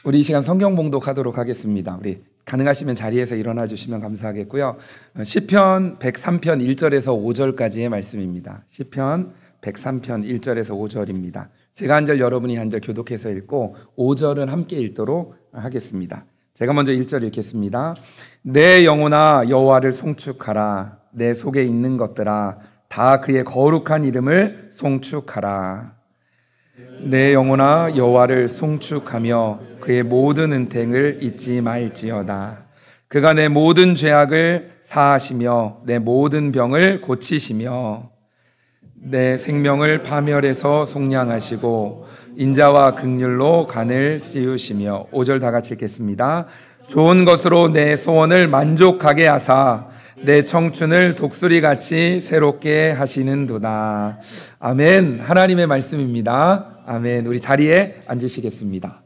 우리 이 시간 성경 봉독하도록 하겠습니다. 우리 가능하시면 자리에서 일어나 주시면 감사하겠고요. 시편 103편 1절에서 5절까지의 말씀입니다. 시편 103편 1절에서 5절입니다. 제가 한 절, 여러분이 한 절 교독해서 읽고 5절은 함께 읽도록 하겠습니다. 제가 먼저 1절 읽겠습니다. 내 영혼아 여호와를 송축하라. 내 속에 있는 것들아 다 그의 거룩한 이름을 송축하라. 내 영혼아 여호와를 송축하며 그의 모든 은택을 잊지 말지어다. 그가 내 모든 죄악을 사하시며 내 모든 병을 고치시며 내 생명을 파멸해서 속량하시고 인자와 긍휼로 간을 씌우시며 5절 다 같이 읽겠습니다. 좋은 것으로 내 소원을 만족하게 하사 내 청춘을 독수리같이 새롭게 하시는도다. 아멘. 하나님의 말씀입니다. 아멘. 우리 자리에 앉으시겠습니다.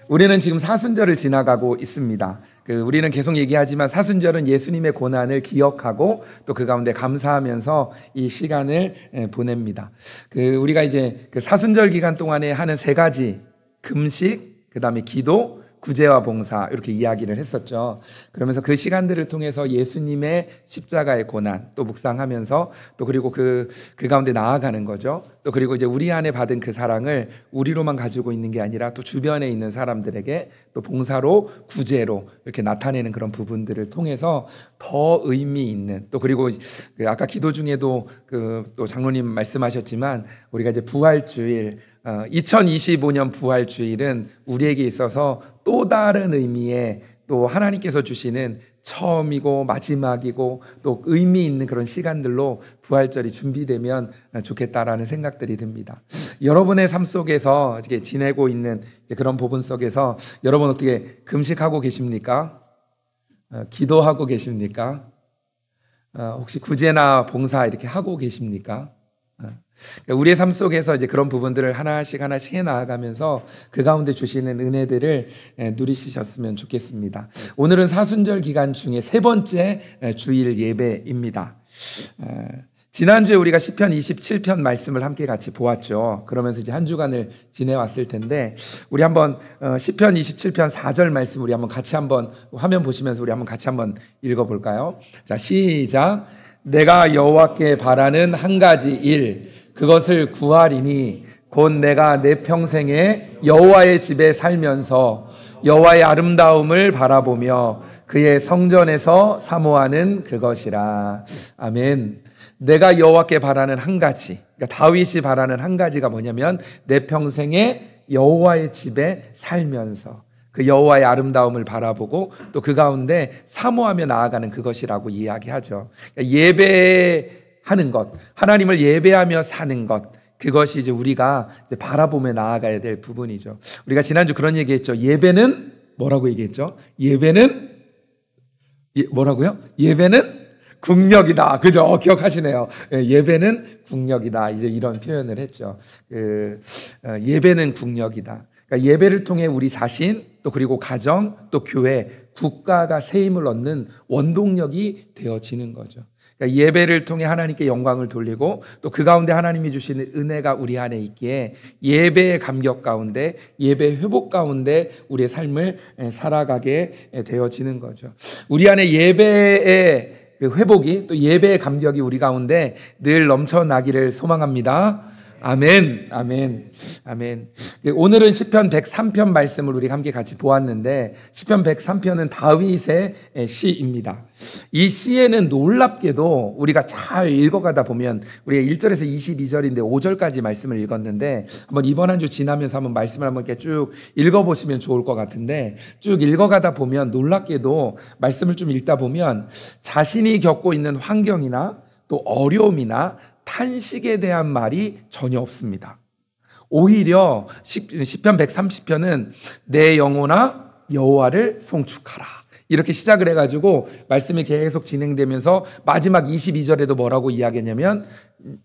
우리는 지금 사순절을 지나가고 있습니다. 우리는 계속 얘기하지만 사순절은 예수님의 고난을 기억하고 또 그 가운데 감사하면서 이 시간을 보냅니다. 우리가 이제 사순절 기간 동안에 하는 세 가지 금식, 그 다음에 기도, 구제와 봉사 이렇게 이야기를 했었죠. 그러면서 그 시간들을 통해서 예수님의 십자가의 고난 또 묵상하면서 또 그리고 그 가운데 나아가는 거죠. 또 그리고 이제 우리 안에 받은 그 사랑을 우리로만 가지고 있는 게 아니라 또 주변에 있는 사람들에게 또 봉사로 구제로 이렇게 나타내는 그런 부분들을 통해서 더 의미 있는 또 그리고 아까 기도 중에도 또 장로님 말씀하셨지만 우리가 이제 부활주일 2025년 부활주일은 우리에게 있어서 또 다른 의미의 또 하나님께서 주시는 처음이고 마지막이고 또 의미 있는 그런 시간들로 부활절이 준비되면 좋겠다라는 생각들이 듭니다. 여러분의 삶 속에서 이렇게 지내고 있는 그런 부분 속에서 여러분 어떻게 금식하고 계십니까? 기도하고 계십니까? 혹시 구제나 봉사 이렇게 하고 계십니까? 우리의 삶 속에서 이제 그런 부분들을 하나씩 해 나아가면서 그 가운데 주시는 은혜들을 누리셨으면 좋겠습니다. 오늘은 사순절 기간 중에 세 번째 주일 예배입니다. 지난주에 우리가 시편 27편 말씀을 함께 같이 보았죠. 그러면서 이제 한 주간을 지내왔을 텐데 우리 한번 시편 27편 4절 말씀 우리 한번 같이 한번 화면 보시면서 우리 한번 같이 한번 읽어볼까요? 자, 시작. 내가 여호와께 바라는 한 가지 일 그것을 구하리니 곧 내가 내 평생에 여호와의 집에 살면서 여호와의 아름다움을 바라보며 그의 성전에서 사모하는 그것이라. 아멘. 내가 여호와께 바라는 한 가지, 그러니까 다윗이 바라는 한 가지가 뭐냐면 내 평생에 여호와의 집에 살면서 그 여호와의 아름다움을 바라보고 또 그 가운데 사모하며 나아가는 그것이라고 이야기하죠. 그러니까 예배하는 것, 하나님을 예배하며 사는 것, 그것이 이제 우리가 이제 바라보며 나아가야 될 부분이죠. 우리가 지난주 그런 얘기했죠. 예배는 뭐라고 얘기했죠? 예배는 뭐라고요? 예배는 국력이다. 그죠? 기억하시네요. 예배는 국력이다. 이제 이런 표현을 했죠. 예배는 국력이다. 그러니까 예배를 통해 우리 자신 또 그리고 가정 또 교회 국가가 새 힘을 얻는 원동력이 되어지는 거죠. 그러니까 예배를 통해 하나님께 영광을 돌리고 또 그 가운데 하나님이 주시는 은혜가 우리 안에 있기에 예배의 감격 가운데 예배 회복 가운데 우리의 삶을 살아가게 되어지는 거죠. 우리 안에 예배의 회복이 또 예배의 감격이 우리 가운데 늘 넘쳐나기를 소망합니다. 아멘, 아멘, 아멘. 오늘은 시편 103편 말씀을 우리 함께 같이 보았는데 시편 103편은 다윗의 시입니다. 이 시에는 놀랍게도 우리가 잘 읽어가다 보면 우리가 1절에서 22절인데 5절까지 말씀을 읽었는데 한번 이번 한 주 지나면서 한번 말씀을 한번 이렇게 쭉 읽어보시면 좋을 것 같은데 쭉 읽어가다 보면 놀랍게도 말씀을 좀 읽다 보면 자신이 겪고 있는 환경이나 또 어려움이나 탄식에 대한 말이 전혀 없습니다. 오히려 시편 130편은 내 영혼아 여호와를 송축하라 이렇게 시작을 해가지고 말씀이 계속 진행되면서 마지막 22절에도 뭐라고 이야기했냐면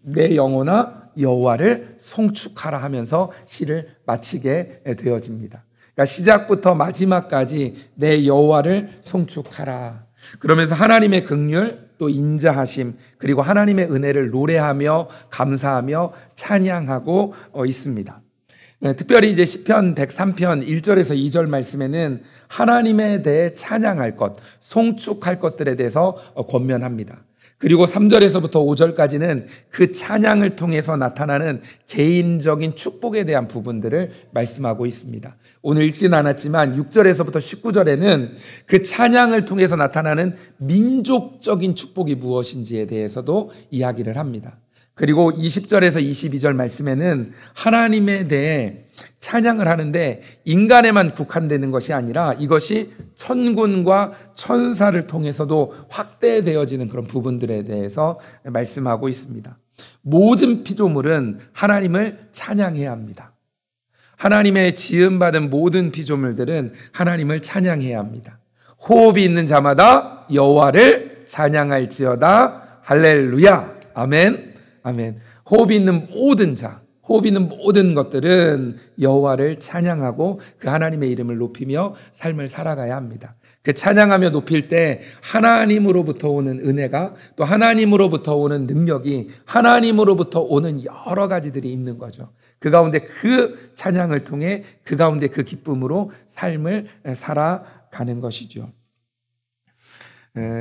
내 영혼아 여호와를 송축하라 하면서 시를 마치게 되어집니다. 그러니까 시작부터 마지막까지 내 여호와를 송축하라. 그러면서 하나님의 긍휼 또 인자하심 그리고 하나님의 은혜를 노래하며 감사하며 찬양하고 있습니다. 특별히 이제 시편 103편 1절에서 2절 말씀에는 하나님에 대해 찬양할 것, 송축할 것들에 대해서 권면합니다. 그리고 3절에서부터 5절까지는 그 찬양을 통해서 나타나는 개인적인 축복에 대한 부분들을 말씀하고 있습니다. 오늘 읽지는 않았지만 6절에서부터 19절에는 그 찬양을 통해서 나타나는 민족적인 축복이 무엇인지에 대해서도 이야기를 합니다. 그리고 20절에서 22절 말씀에는 하나님에 대해 찬양을 하는데 인간에만 국한되는 것이 아니라 이것이 천군과 천사를 통해서도 확대되어지는 그런 부분들에 대해서 말씀하고 있습니다. 모든 피조물은 하나님을 찬양해야 합니다. 하나님의 지음받은 모든 피조물들은 하나님을 찬양해야 합니다. 호흡이 있는 자마다 여호와를 찬양할지어다. 할렐루야. 아멘. 아멘. 호흡이 있는 모든 자, 호흡이 있는 모든 것들은 여호와를 찬양하고 그 하나님의 이름을 높이며 삶을 살아가야 합니다. 그 찬양하며 높일 때 하나님으로부터 오는 은혜가, 또 하나님으로부터 오는 능력이, 하나님으로부터 오는 여러 가지들이 있는 거죠. 그 가운데 그 찬양을 통해 그 가운데 그 기쁨으로 삶을 살아가는 것이죠.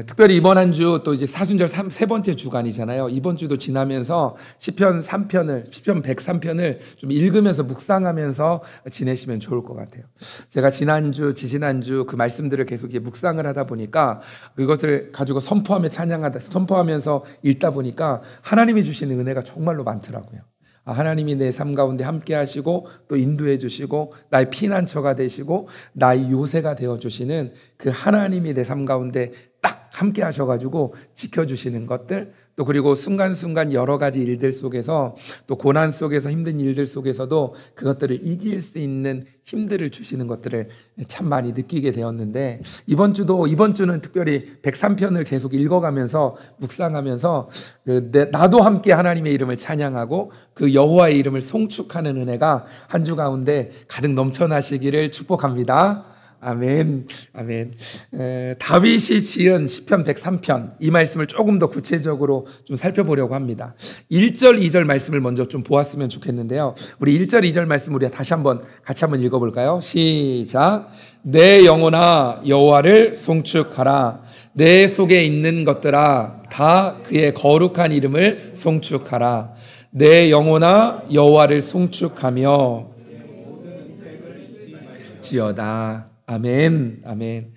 특별히 이번 한 주 또 이제 사순절 세 번째 주간이잖아요. 이번 주도 지나면서 시편 103편을 좀 읽으면서 묵상하면서 지내시면 좋을 것 같아요. 제가 지난주, 지지난주 그 말씀들을 계속 묵상을 하다 보니까 그것을 가지고 선포하면서 읽다 보니까 하나님이 주시는 은혜가 정말로 많더라고요. 하나님이 내 삶 가운데 함께 하시고 또 인도해 주시고 나의 피난처가 되시고 나의 요새가 되어 주시는 그 하나님이 내 삶 가운데 딱 함께 하셔가지고 지켜주시는 것들, 또 그리고 순간순간 여러 가지 일들 속에서, 또 고난 속에서 힘든 일들 속에서도 그것들을 이길 수 있는 힘들을 주시는 것들을 참 많이 느끼게 되었는데, 이번 주는 특별히 103편을 계속 읽어가면서 묵상하면서 나도 함께 하나님의 이름을 찬양하고 그 여호와의 이름을 송축하는 은혜가 한 주 가운데 가득 넘쳐나시기를 축복합니다. 아멘, 아멘. 다윗이 지은 시편 103편, 이 말씀을 조금 더 구체적으로 좀 살펴보려고 합니다. 1절, 2절 말씀을 먼저 좀 보았으면 좋겠는데요. 우리 1절, 2절 말씀 우리가 같이 한번 읽어볼까요? 시작. 내 영혼아 여호와를 송축하라. 내 속에 있는 것들아 다 그의 거룩한 이름을 송축하라. 내 영혼아 여호와를 송축하며 지어다. 아멘, 아멘.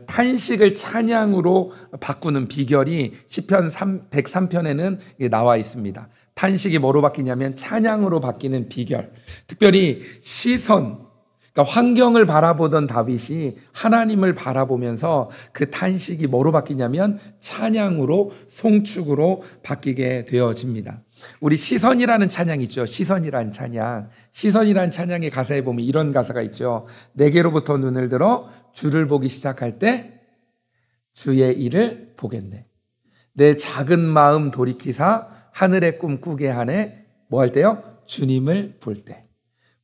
탄식을 찬양으로 바꾸는 비결이 시편 103편에는 나와 있습니다. 탄식이 뭐로 바뀌냐면 찬양으로 바뀌는 비결. 특별히 시선, 그러니까 환경을 바라보던 다윗이 하나님을 바라보면서 그 탄식이 뭐로 바뀌냐면 찬양으로, 송축으로 바뀌게 되어집니다. 우리 시선이라는 찬양 있죠. 시선이라는 찬양. 시선이라는 찬양의 가사에 보면 이런 가사가 있죠. 내게로부터 눈을 들어 주를 보기 시작할 때 주의 일을 보겠네. 내 작은 마음 돌이키사 하늘의 꿈 꾸게 하네. 뭐 할 때요? 주님을 볼 때.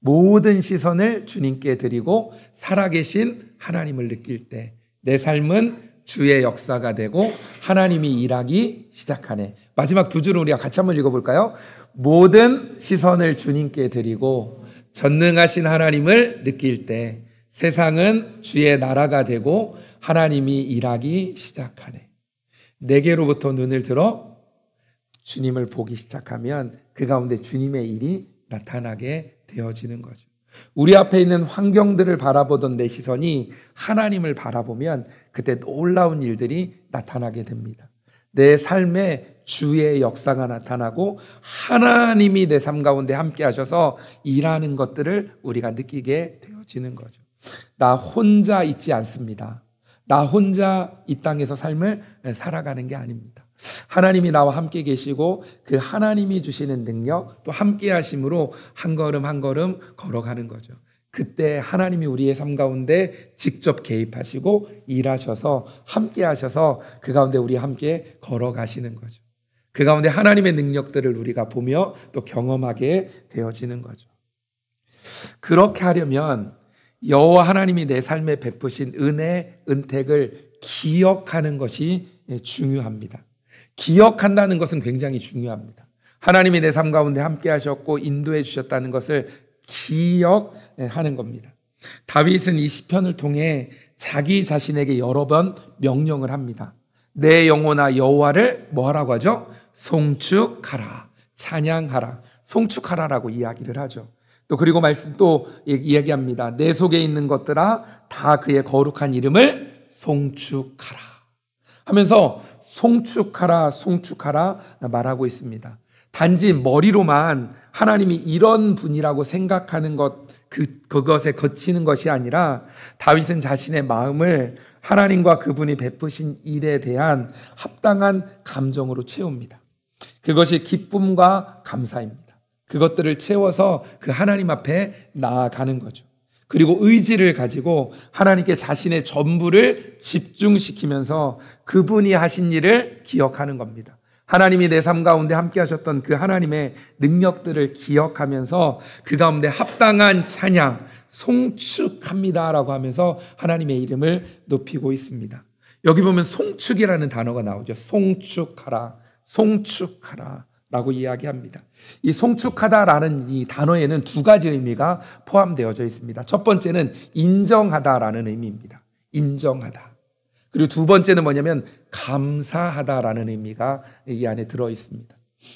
모든 시선을 주님께 드리고 살아계신 하나님을 느낄 때 내 삶은 주의 역사가 되고 하나님이 일하기 시작하네. 마지막 두 줄을 우리가 같이 한번 읽어볼까요? 모든 시선을 주님께 드리고 전능하신 하나님을 느낄 때 세상은 주의 나라가 되고 하나님이 일하기 시작하네. 내게로부터 눈을 들어 주님을 보기 시작하면 그 가운데 주님의 일이 나타나게 되어지는 거죠. 우리 앞에 있는 환경들을 바라보던 내 시선이 하나님을 바라보면 그때 놀라운 일들이 나타나게 됩니다. 내 삶에 주의 역사가 나타나고 하나님이 내 삶 가운데 함께 하셔서 일하는 것들을 우리가 느끼게 되어지는 거죠. 나 혼자 있지 않습니다. 나 혼자 이 땅에서 삶을 살아가는 게 아닙니다. 하나님이 나와 함께 계시고 그 하나님이 주시는 능력 또 함께 하심으로 한 걸음 한 걸음 걸어가는 거죠. 그때 하나님이 우리의 삶 가운데 직접 개입하시고 일하셔서 함께 하셔서 그 가운데 우리와 함께 걸어가시는 거죠. 그 가운데 하나님의 능력들을 우리가 보며 또 경험하게 되어지는 거죠. 그렇게 하려면 여호와 하나님이 내 삶에 베푸신 은혜, 은택을 기억하는 것이 중요합니다. 기억한다는 것은 굉장히 중요합니다. 하나님이 내 삶 가운데 함께 하셨고 인도해 주셨다는 것을 기억하는 겁니다. 다윗은 이 시편을 통해 자기 자신에게 여러 번 명령을 합니다. 내 영혼아 여호와를 뭐 하라고 하죠? 송축하라, 찬양하라, 송축하라라고 이야기를 하죠. 또 그리고 말씀 또 이야기합니다. 내 속에 있는 것들아 다 그의 거룩한 이름을 송축하라 하면서 송축하라, 송축하라 말하고 있습니다. 단지 머리로만 하나님이 이런 분이라고 생각하는 그것에 거치는 것이 아니라 다윗은 자신의 마음을 하나님과 그분이 베푸신 일에 대한 합당한 감정으로 채웁니다. 그것이 기쁨과 감사입니다. 그것들을 채워서 그 하나님 앞에 나아가는 거죠. 그리고 의지를 가지고 하나님께 자신의 전부를 집중시키면서 그분이 하신 일을 기억하는 겁니다. 하나님이 내 삶 가운데 함께 하셨던 그 하나님의 능력들을 기억하면서 그 가운데 합당한 찬양, 송축합니다라고 하면서 하나님의 이름을 높이고 있습니다. 여기 보면 송축이라는 단어가 나오죠. 송축하라, 송축하라 라고 이야기합니다. 이 송축하다라는 이 단어에는 두 가지 의미가 포함되어져 있습니다. 첫 번째는 인정하다라는 의미입니다. 인정하다. 그리고 두 번째는 뭐냐면 감사하다라는 의미가 이 안에 들어 있습니다.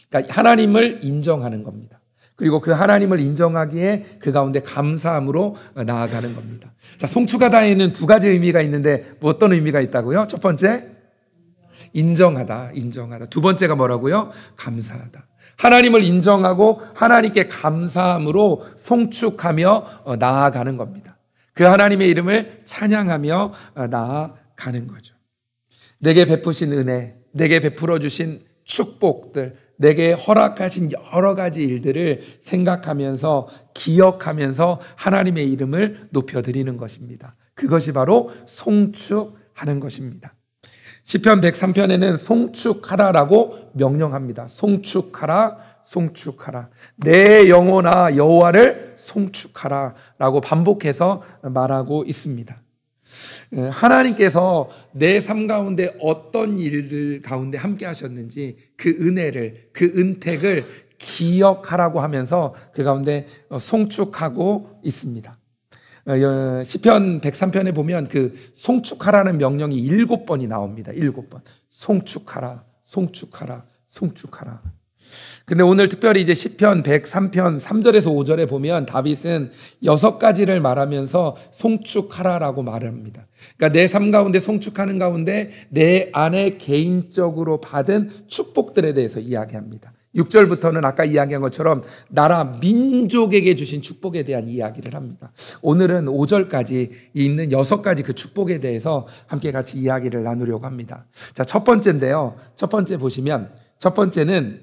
그러니까 하나님을 인정하는 겁니다. 그리고 그 하나님을 인정하기에 그 가운데 감사함으로 나아가는 겁니다. 자, 송축하다에는 두 가지 의미가 있는데 어떤 의미가 있다고요? 첫 번째, 인정하다, 인정하다. 두 번째가 뭐라고요? 감사하다. 하나님을 인정하고 하나님께 감사함으로 송축하며 나아가는 겁니다. 그 하나님의 이름을 찬양하며 나아가는 거죠. 내게 베푸신 은혜, 내게 베풀어 주신 축복들, 내게 허락하신 여러 가지 일들을 생각하면서 기억하면서 하나님의 이름을 높여드리는 것입니다. 그것이 바로 송축하는 것입니다. 시편 103편에는 송축하라라고 명령합니다. 송축하라, 송축하라. 내 영혼아 여호와를 송축하라라고 반복해서 말하고 있습니다. 하나님께서 내 삶 가운데 어떤 일들 가운데 함께 하셨는지 그 은혜를, 그 은택을 기억하라고 하면서 그 가운데 송축하고 있습니다. 시편 103편에 보면 그 송축하라는 명령이 7번이 나옵니다. 7번. 송축하라, 송축하라, 송축하라. 근데 오늘 특별히 이제 시편 103편 3절에서 5절에 보면 다윗은 6가지를 말하면서 송축하라라고 말합니다. 그러니까 내 삶 가운데 송축하는 가운데 내 안에 개인적으로 받은 축복들에 대해서 이야기합니다. 6절부터는 아까 이야기한 것처럼 나라 민족에게 주신 축복에 대한 이야기를 합니다. 오늘은 5절까지 있는 6가지 그 축복에 대해서 함께 같이 이야기를 나누려고 합니다. 자, 첫 번째인데요. 첫 번째 보시면 첫 번째는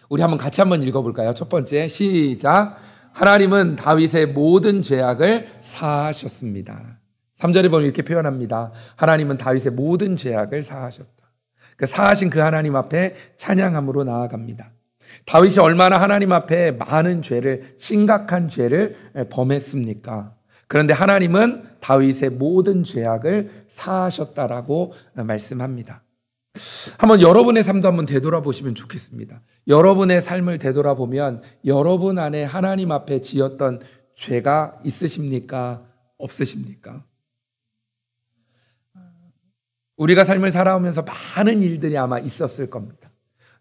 우리 같이 한번 읽어볼까요? 첫 번째 시작. 하나님은 다윗의 모든 죄악을 사하셨습니다. 3절에 보면 이렇게 표현합니다. 하나님은 다윗의 모든 죄악을 사하셨다. 사하신 그 하나님 앞에 찬양함으로 나아갑니다. 다윗이 얼마나 하나님 앞에 많은 죄를, 심각한 죄를 범했습니까? 그런데 하나님은 다윗의 모든 죄악을 사하셨다라고 말씀합니다. 한번 여러분의 삶도 한번 되돌아보시면 좋겠습니다. 여러분의 삶을 되돌아보면 여러분 안에 하나님 앞에 지었던 죄가 있으십니까? 없으십니까? 우리가 삶을 살아오면서 많은 일들이 아마 있었을 겁니다.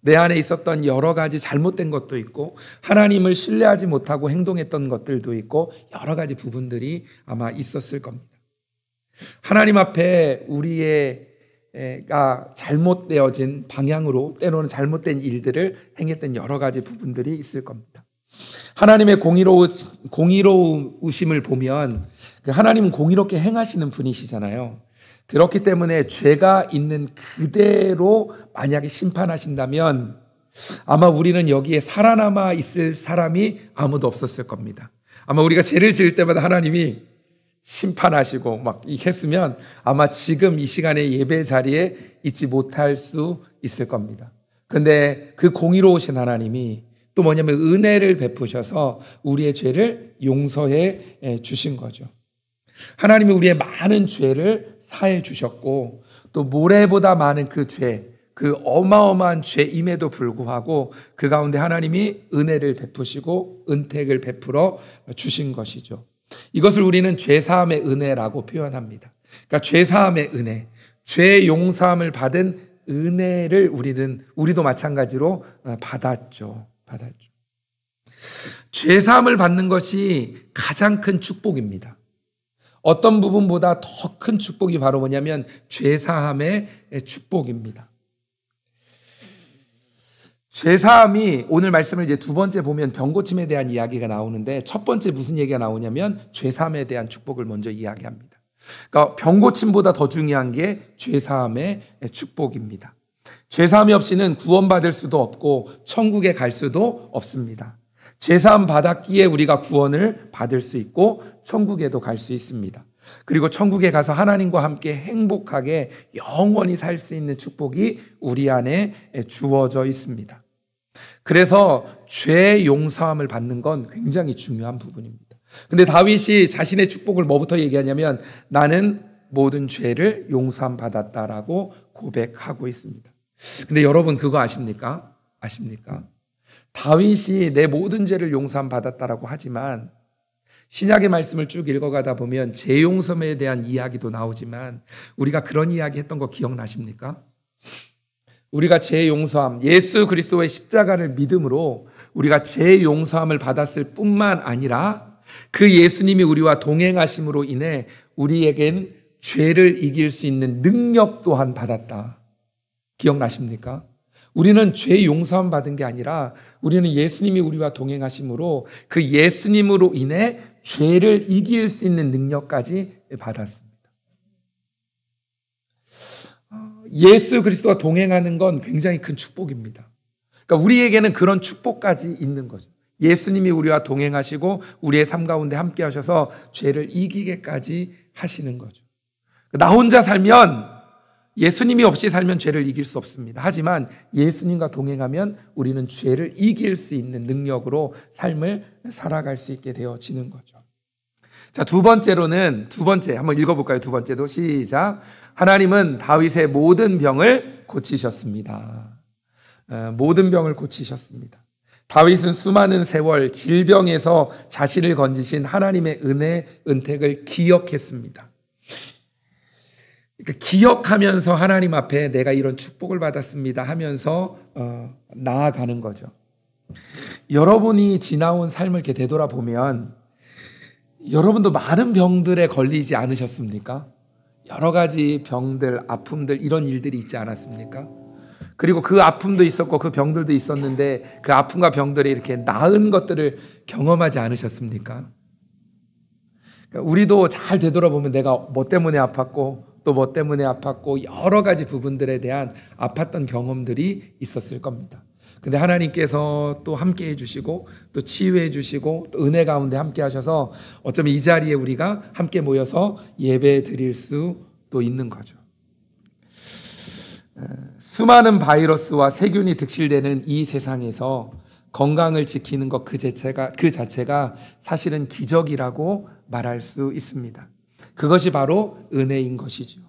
내 안에 있었던 여러 가지 잘못된 것도 있고 하나님을 신뢰하지 못하고 행동했던 것들도 있고 여러 가지 부분들이 아마 있었을 겁니다. 하나님 앞에 우리가 잘못되어진 방향으로 때로는 잘못된 일들을 행했던 여러 가지 부분들이 있을 겁니다. 하나님의 공의로우심을 보면 하나님은 공의롭게 행하시는 분이시잖아요. 그렇기 때문에 죄가 있는 그대로 만약에 심판하신다면 아마 우리는 여기에 살아남아 있을 사람이 아무도 없었을 겁니다. 아마 우리가 죄를 지을 때마다 하나님이 심판하시고 막 했으면 아마 지금 이 시간에 예배 자리에 있지 못할 수 있을 겁니다. 그런데 그 공의로우신 하나님이 또 뭐냐면 은혜를 베푸셔서 우리의 죄를 용서해 주신 거죠. 하나님이 우리의 많은 죄를 사해 주셨고 또 모래보다 많은 그 그 어마어마한 죄임에도 불구하고 그 가운데 하나님이 은혜를 베푸시고 은택을 베풀어 주신 것이죠. 이것을 우리는 죄사함의 은혜라고 표현합니다. 그러니까 죄사함의 은혜, 죄 용서함을 받은 은혜를 우리도 마찬가지로 받았죠. 죄사함을 받는 것이 가장 큰 축복입니다. 어떤 부분보다 더 큰 축복이 바로 뭐냐면 죄사함의 축복입니다. 죄사함이 오늘 말씀을 이제 두 번째 보면 병고침에 대한 이야기가 나오는데 첫 번째 무슨 얘기가 나오냐면 죄사함에 대한 축복을 먼저 이야기합니다. 그러니까 병고침보다 더 중요한 게 죄사함의 축복입니다. 죄사함이 없이는 구원받을 수도 없고 천국에 갈 수도 없습니다. 죄사함 받았기에 우리가 구원을 받을 수 있고 천국에도 갈 수 있습니다. 그리고 천국에 가서 하나님과 함께 행복하게 영원히 살 수 있는 축복이 우리 안에 주어져 있습니다. 그래서 죄 용서함을 받는 건 굉장히 중요한 부분입니다. 근데 다윗이 자신의 축복을 뭐부터 얘기하냐면 나는 모든 죄를 용서함 받았다라고 고백하고 있습니다. 근데 여러분 그거 아십니까? 다윗이 내 모든 죄를 용서함 받았다라고 하지만 신약의 말씀을 쭉 읽어가다 보면 죄 용서에 대한 이야기도 나오지만 우리가 그런 이야기 했던 거 기억나십니까? 우리가 죄 용서함, 예수 그리스도의 십자가를 믿음으로 우리가 죄 용서함을 받았을 뿐만 아니라 그 예수님이 우리와 동행하심으로 인해 우리에겐 죄를 이길 수 있는 능력 또한 받았다. 기억나십니까? 우리는 죄 용서함 받은 게 아니라 우리는 예수님이 우리와 동행하심으로 그 예수님으로 인해 죄를 이길 수 있는 능력까지 받았습니다. 예수 그리스도와 동행하는 건 굉장히 큰 축복입니다. 그러니까 우리에게는 그런 축복까지 있는 거죠. 예수님이 우리와 동행하시고 우리의 삶 가운데 함께 하셔서 죄를 이기게까지 하시는 거죠. 나 혼자 살면 예수님이 없이 살면 죄를 이길 수 없습니다. 하지만 예수님과 동행하면 우리는 죄를 이길 수 있는 능력으로 삶을 살아갈 수 있게 되어지는 거죠. 자, 두 번째 한번 읽어볼까요? 두 번째도 시작. 하나님은 다윗의 모든 병을 고치셨습니다. 모든 병을 고치셨습니다. 다윗은 수많은 세월 질병에서 자신을 건지신 하나님의 은혜, 은택을 기억했습니다. 그러니까 기억하면서 하나님 앞에 내가 이런 축복을 받았습니다 하면서 나아가는 거죠. 여러분이 지나온 삶을 이렇게 되돌아보면 여러분도 많은 병들에 걸리지 않으셨습니까? 여러 가지 병들, 아픔들 이런 일들이 있지 않았습니까? 그리고 그 아픔도 있었고 그 병들도 있었는데 그 아픔과 병들이 이렇게 나은 것들을 경험하지 않으셨습니까? 그러니까 우리도 잘 되돌아보면 내가 뭐 때문에 아팠고 또 뭐 때문에 아팠고 여러 가지 부분들에 대한 아팠던 경험들이 있었을 겁니다. 근데 하나님께서 또 함께 해주시고 또 치유해 주시고 또 은혜 가운데 함께 하셔서 어쩌면 이 자리에 우리가 함께 모여서 예배 드릴 수도 있는 거죠. 수많은 바이러스와 세균이 득실되는 이 세상에서 건강을 지키는 것 그 자체가 사실은 기적이라고 말할 수 있습니다. 그것이 바로 은혜인 것이죠.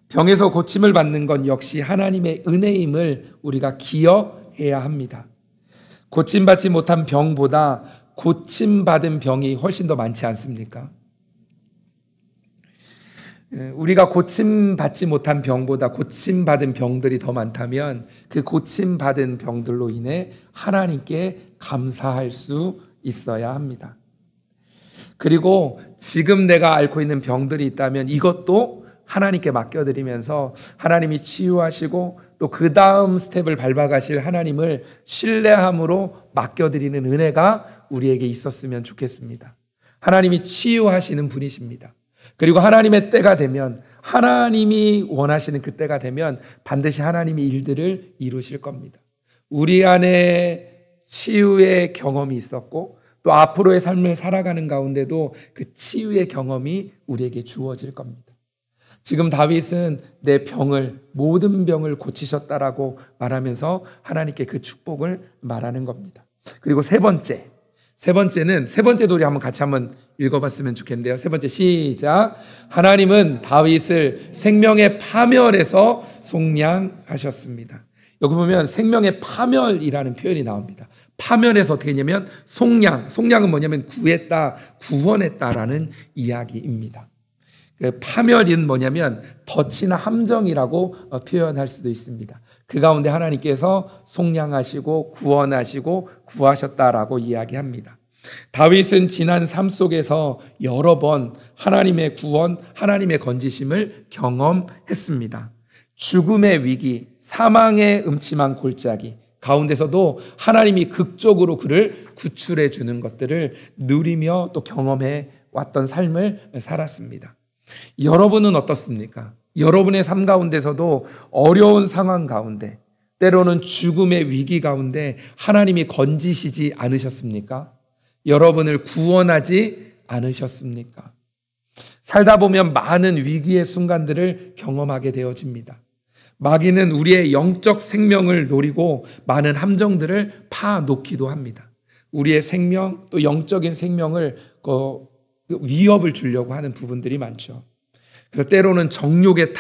병에서 고침을 받는 건 역시 하나님의 은혜임을 우리가 기억해야 합니다. 고침받지 못한 병보다 고침받은 병이 훨씬 더 많지 않습니까? 우리가 고침받지 못한 병보다 고침받은 병들이 더 많다면 그 고침받은 병들로 인해 하나님께 감사할 수 있어야 합니다. 그리고 지금 내가 앓고 있는 병들이 있다면 이것도 하나님께 맡겨드리면서 하나님이 치유하시고 또 그 다음 스텝을 밟아가실 하나님을 신뢰함으로 맡겨드리는 은혜가 우리에게 있었으면 좋겠습니다. 하나님이 치유하시는 분이십니다. 그리고 하나님의 때가 되면 하나님이 원하시는 그 때가 되면 반드시 하나님이 일들을 이루실 겁니다. 우리 안에 치유의 경험이 있었고 또 앞으로의 삶을 살아가는 가운데도 그 치유의 경험이 우리에게 주어질 겁니다. 지금 다윗은 내 병을 모든 병을 고치셨다라고 말하면서 하나님께 그 축복을 말하는 겁니다. 그리고 세 번째 세 번째도 우리 같이 한번 읽어봤으면 좋겠는데요. 세 번째 시작. 하나님은 다윗을 생명의 파멸에서 속량하셨습니다. 여기 보면 생명의 파멸이라는 표현이 나옵니다. 파멸에서 어떻게 했냐면 속량은 뭐냐면 구했다, 구원했다라는 이야기입니다. 그 파멸은 뭐냐면 덫이나 함정이라고 표현할 수도 있습니다. 그 가운데 하나님께서 속량하시고 구원하시고 구하셨다라고 이야기합니다. 다윗은 지난 삶 속에서 여러 번 하나님의 구원, 하나님의 건지심을 경험했습니다. 죽음의 위기, 사망의 음침한 골짜기 가운데서도 하나님이 극적으로 그를 구출해 주는 것들을 누리며 또 경험해 왔던 삶을 살았습니다. 여러분은 어떻습니까? 여러분의 삶 가운데서도 어려운 상황 가운데, 때로는 죽음의 위기 가운데 하나님이 건지시지 않으셨습니까? 여러분을 구원하지 않으셨습니까? 살다 보면 많은 위기의 순간들을 경험하게 되어집니다. 마귀는 우리의 영적 생명을 노리고 많은 함정들을 파놓기도 합니다. 우리의 생명, 또 영적인 생명을 위협을 주려고 하는 부분들이 많죠. 그래서 때로는 정욕의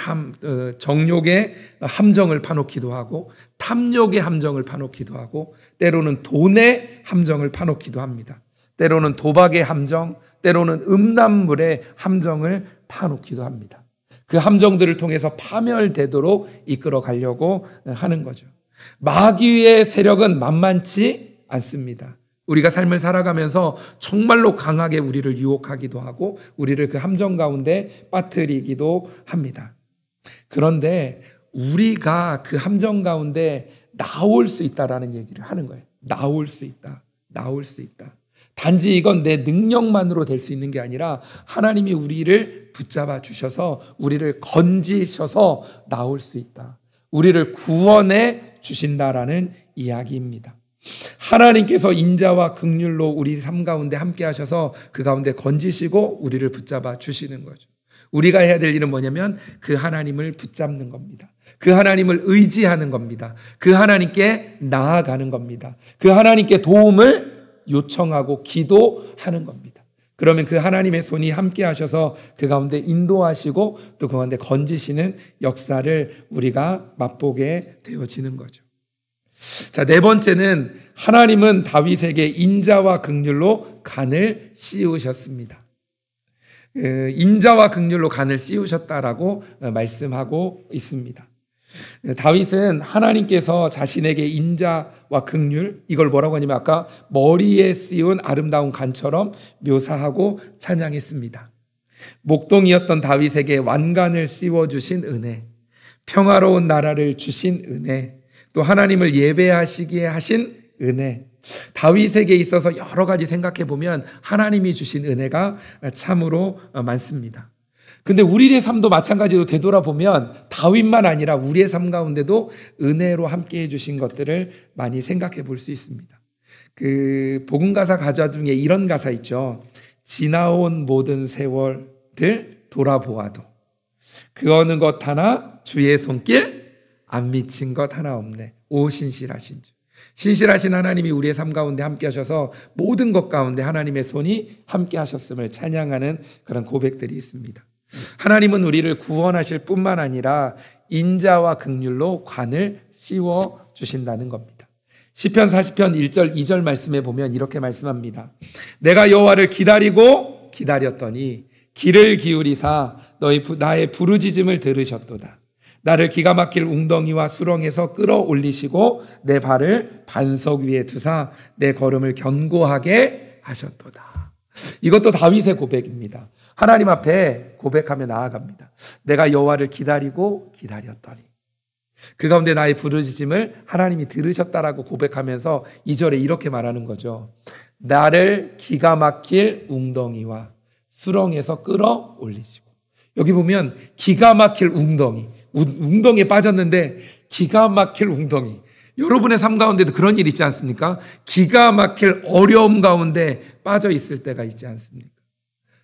함정을 파놓기도 하고, 탐욕의 함정을 파놓기도 하고, 때로는 돈의 함정을 파놓기도 합니다. 때로는 도박의 함정, 때로는 음란물의 함정을 파놓기도 합니다. 그 함정들을 통해서 파멸되도록 이끌어 가려고 하는 거죠. 마귀의 세력은 만만치 않습니다. 우리가 삶을 살아가면서 정말로 강하게 우리를 유혹하기도 하고 우리를 그 함정 가운데 빠뜨리기도 합니다. 그런데 우리가 그 함정 가운데 나올 수 있다라는 얘기를 하는 거예요. 나올 수 있다. 단지 이건 내 능력만으로 될 수 있는 게 아니라 하나님이 우리를 붙잡아 주셔서 우리를 건지셔서 나올 수 있다. 우리를 구원해 주신다라는 이야기입니다. 하나님께서 인자와 긍휼로 우리 삶 가운데 함께 하셔서 그 가운데 건지시고 우리를 붙잡아 주시는 거죠. 우리가 해야 될 일은 뭐냐면 그 하나님을 붙잡는 겁니다. 그 하나님을 의지하는 겁니다. 그 하나님께 나아가는 겁니다. 그 하나님께 도움을 요청하고 기도하는 겁니다. 그러면 그 하나님의 손이 함께 하셔서 그 가운데 인도하시고 또 그 가운데 건지시는 역사를 우리가 맛보게 되어지는 거죠. 자, 네 번째는 하나님은 다윗에게 인자와 긍휼로 간을 씌우셨습니다. 인자와 긍휼로 간을 씌우셨다라고 말씀하고 있습니다. 다윗은 하나님께서 자신에게 인자와 긍휼, 이걸 뭐라고 하냐면 아까 머리에 씌운 아름다운 간처럼 묘사하고 찬양했습니다. 목동이었던 다윗에게 완간을 씌워주신 은혜, 평화로운 나라를 주신 은혜, 또 하나님을 예배하시기에 하신 은혜, 다윗에게 있어서 여러 가지 생각해 보면 하나님이 주신 은혜가 참으로 많습니다. 근데 우리의 삶도 마찬가지로 되돌아보면 다윗만 아니라 우리의 삶 가운데도 은혜로 함께 해주신 것들을 많이 생각해 볼 수 있습니다. 그 복음가사 가사 중에 이런 가사 있죠. 지나온 모든 세월들 돌아보아도 그 어느 것 하나 주의 손길 안 미친 것 하나 없네. 오 신실하신 주. 신실하신 하나님이 우리의 삶 가운데 함께 하셔서 모든 것 가운데 하나님의 손이 함께 하셨음을 찬양하는 그런 고백들이 있습니다. 하나님은 우리를 구원하실 뿐만 아니라 인자와 긍휼로 관을 씌워 주신다는 겁니다. 시편 40편 1절 2절 말씀에 보면 이렇게 말씀합니다. 내가 여호와를 기다렸더니 귀를 기울이사 나의 부르짖음을 들으셨도다. 나를 기가 막힐 웅덩이와 수렁에서 끌어올리시고 내 발을 반석 위에 두사 내 걸음을 견고하게 하셨도다. 이것도 다윗의 고백입니다. 하나님 앞에 고백하며 나아갑니다. 내가 여호와를 기다렸더니 그 가운데 나의 부르짖음을 하나님이 들으셨다라고 고백하면서 2절에 이렇게 말하는 거죠. 나를 기가 막힐 웅덩이와 수렁에서 끌어올리시고, 여기 보면 기가 막힐 웅덩이에 빠졌는데 기가 막힐 웅덩이. 여러분의 삶 가운데도 그런 일 있지 않습니까? 기가 막힐 어려움 가운데 빠져 있을 때가 있지 않습니까?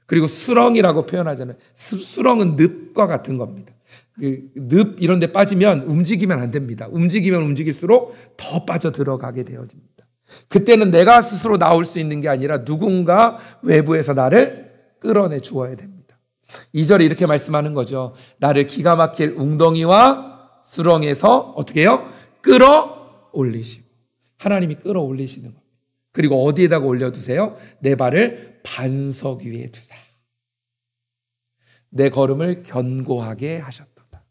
그리고 수렁이라고 표현하잖아요. 수렁은 늪과 같은 겁니다. 늪 이런 데 빠지면 움직이면 안 됩니다. 움직이면 움직일수록 더 빠져 들어가게 되어집니다. 그때는 내가 스스로 나올 수 있는 게 아니라 누군가 외부에서 나를 끌어내 주어야 됩니다. 2절에 이렇게 말씀하는 거죠. 나를 기가 막힐 웅덩이와 수렁에서 어떻게 해요? 끌어올리시고. 하나님이 끌어올리시는 겁니다. 그리고 어디에다가 올려두세요? 내 발을 반석 위에 두사. 내 걸음을 견고하게 하셨도다.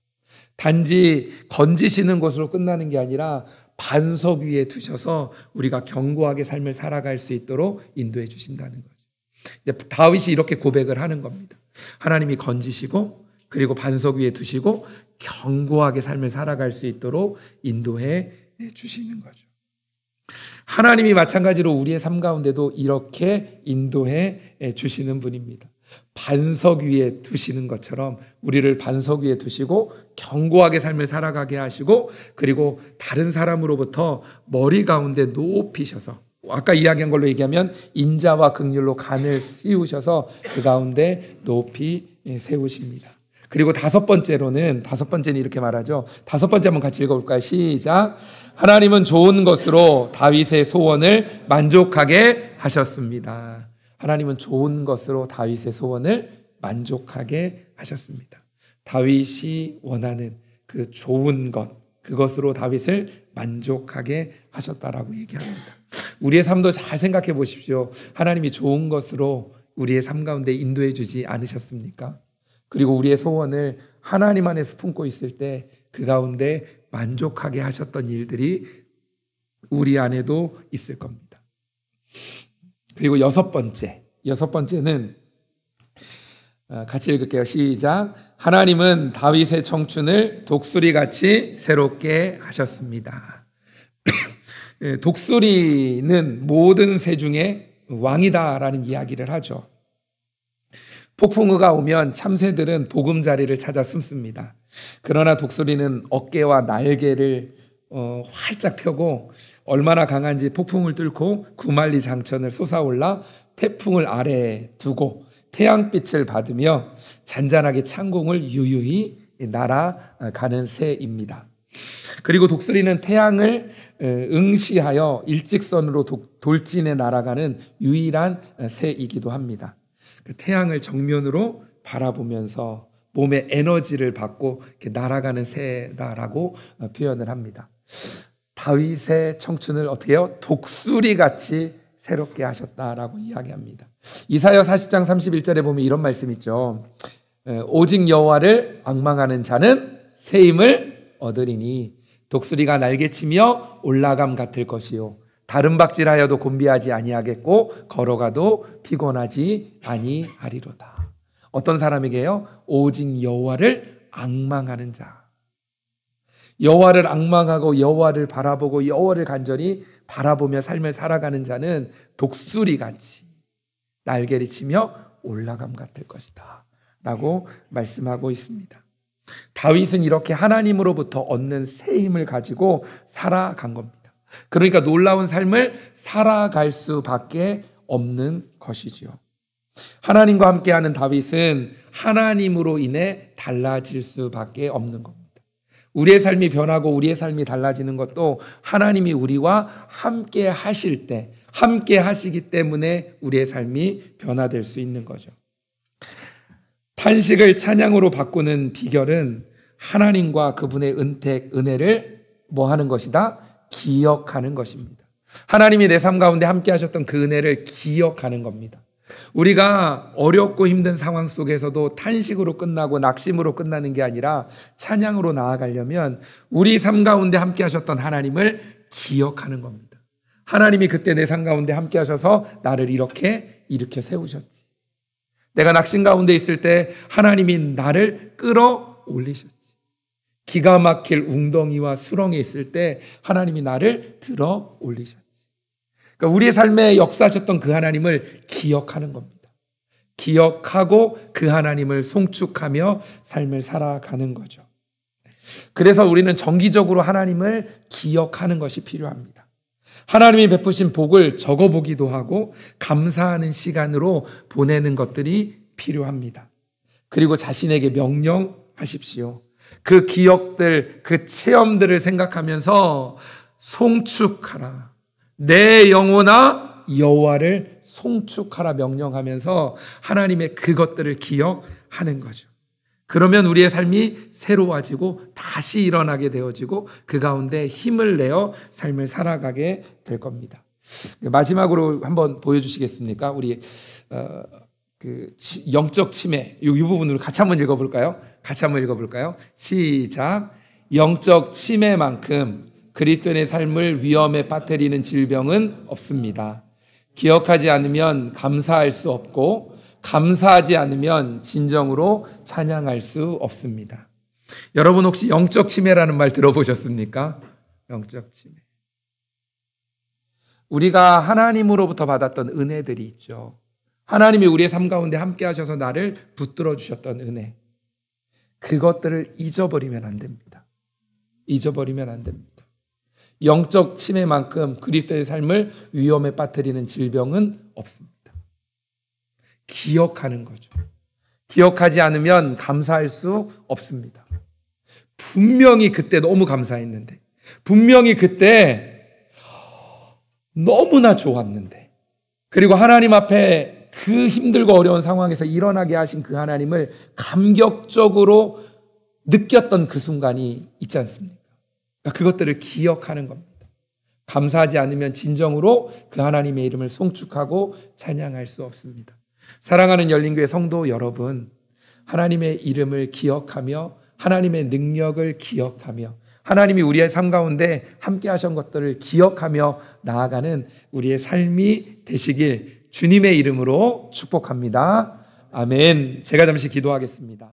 단지 건지시는 것으로 끝나는 게 아니라 반석 위에 두셔서 우리가 견고하게 삶을 살아갈 수 있도록 인도해 주신다는 거죠. 다윗이 이렇게 고백을 하는 겁니다. 하나님이 건지시고 그리고 반석 위에 두시고 견고하게 삶을 살아갈 수 있도록 인도해 주시는 거죠. 하나님이 마찬가지로 우리의 삶 가운데도 이렇게 인도해 주시는 분입니다. 반석 위에 두시는 것처럼 우리를 반석 위에 두시고 견고하게 삶을 살아가게 하시고 그리고 다른 사람으로부터 머리 가운데 높이셔서 아까 이야기한 걸로 얘기하면 인자와 긍휼로 간을 씌우셔서 그 가운데 높이 세우십니다. 그리고 다섯 번째는 이렇게 말하죠. 다섯 번째 한번 같이 읽어볼까요? 시작. 하나님은 좋은 것으로 다윗의 소원을 만족하게 하셨습니다. 하나님은 좋은 것으로 다윗의 소원을 만족하게 하셨습니다. 다윗이 원하는 그 좋은 것, 그것으로 다윗을 만족하게 하셨다라고 얘기합니다. 우리의 삶도 잘 생각해 보십시오. 하나님이 좋은 것으로 우리의 삶 가운데 인도해 주지 않으셨습니까? 그리고 우리의 소원을 하나님 안에서 품고 있을 때 그 가운데 만족하게 하셨던 일들이 우리 안에도 있을 겁니다. 그리고 여섯 번째는 같이 읽을게요. 시작. 하나님은 다윗의 청춘을 독수리같이 새롭게 하셨습니다. 독수리는 모든 새 중에 왕이다라는 이야기를 하죠. 폭풍우가 오면 참새들은 보금자리를 찾아 숨습니다. 그러나 독수리는 어깨와 날개를 활짝 펴고 얼마나 강한지 폭풍을 뚫고 구만리 장천을 솟아올라 태풍을 아래에 두고 태양빛을 받으며 잔잔하게 창공을 유유히 날아가는 새입니다. 그리고 독수리는 태양을 응시하여 일직선으로 돌진해 날아가는 유일한 새이기도 합니다. 그 태양을 정면으로 바라보면서 몸에 에너지를 받고 이렇게 날아가는 새다라고 표현을 합니다. 다윗의 청춘을 어떻게 해요? 독수리같이 새롭게 하셨다라고 이야기합니다. 이사야 40장 31절에 보면 이런 말씀 있죠. 오직 여호와를 앙망하는 자는 새 힘을 얻으리니 독수리가 날개치며 올라감 같을 것이요 다른 박질하여도 곤비하지 아니하겠고 걸어가도 피곤하지 아니하리로다. 어떤 사람에게요? 오직 여호와를 앙망하는 자. 여호와를 앙망하고 여호와를 바라보고 여호와를 간절히 바라보며 삶을 살아가는 자는 독수리같이 날개를 치며 올라감 같을 것이다 라고 말씀하고 있습니다. 다윗은 이렇게 하나님으로부터 얻는 새 힘을 가지고 살아간 겁니다. 그러니까 놀라운 삶을 살아갈 수밖에 없는 것이지요. 하나님과 함께하는 다윗은 하나님으로 인해 달라질 수밖에 없는 겁니다. 우리의 삶이 변하고 우리의 삶이 달라지는 것도 하나님이 우리와 함께 하실 때, 함께 하시기 때문에 우리의 삶이 변화될 수 있는 거죠. 탄식을 찬양으로 바꾸는 비결은 하나님과 그분의 은혜를 뭐 하는 것이다? 기억하는 것입니다. 하나님이 내 삶 가운데 함께 하셨던 그 은혜를 기억하는 겁니다. 우리가 어렵고 힘든 상황 속에서도 탄식으로 끝나고 낙심으로 끝나는 게 아니라 찬양으로 나아가려면 우리 삶 가운데 함께 하셨던 하나님을 기억하는 겁니다. 하나님이 그때 내 삶 가운데 함께 하셔서 나를 이렇게 일으켜 세우셨지. 내가 낙심 가운데 있을 때 하나님이 나를 끌어올리셨지. 기가 막힐 웅덩이와 수렁에 있을 때 하나님이 나를 들어 올리셨지. 그러니까 우리의 삶에 역사하셨던 그 하나님을 기억하는 겁니다. 기억하고 그 하나님을 송축하며 삶을 살아가는 거죠. 그래서 우리는 정기적으로 하나님을 기억하는 것이 필요합니다. 하나님이 베푸신 복을 적어보기도 하고 감사하는 시간으로 보내는 것들이 필요합니다. 그리고 자신에게 명령하십시오. 그 기억들, 그 체험들을 생각하면서 송축하라. 내 영혼아 여호와를 송축하라 명령하면서 하나님의 그것들을 기억하는 거죠. 그러면 우리의 삶이 새로워지고 다시 일어나게 되어지고 그 가운데 힘을 내어 삶을 살아가게 될 겁니다. 마지막으로 한번 보여주시겠습니까? 우리 영적 침해 이 부분으로 같이 한번 읽어볼까요? 시작. 영적 침해만큼 그리스도인의 삶을 위험에 빠뜨리는 질병은 없습니다. 기억하지 않으면 감사할 수 없고 감사하지 않으면 진정으로 찬양할 수 없습니다. 여러분 혹시 영적 침해라는 말 들어보셨습니까? 영적 침해. 우리가 하나님으로부터 받았던 은혜들이 있죠. 하나님이 우리의 삶 가운데 함께 하셔서 나를 붙들어 주셨던 은혜. 그것들을 잊어버리면 안 됩니다. 잊어버리면 안 됩니다. 영적 침해만큼 그리스도의 삶을 위험에 빠뜨리는 질병은 없습니다. 기억하는 거죠. 기억하지 않으면 감사할 수 없습니다. 분명히 그때 너무 감사했는데, 분명히 그때 너무나 좋았는데, 그리고 하나님 앞에 그 힘들고 어려운 상황에서 일어나게 하신 그 하나님을 감격적으로 느꼈던 그 순간이 있지 않습니까? 그것들을 기억하는 겁니다. 감사하지 않으면 진정으로 그 하나님의 이름을 송축하고 찬양할 수 없습니다. 사랑하는 열린교회 성도 여러분, 하나님의 이름을 기억하며 하나님의 능력을 기억하며 하나님이 우리의 삶 가운데 함께 하신 것들을 기억하며 나아가는 우리의 삶이 되시길 주님의 이름으로 축복합니다. 아멘. 제가 잠시 기도하겠습니다.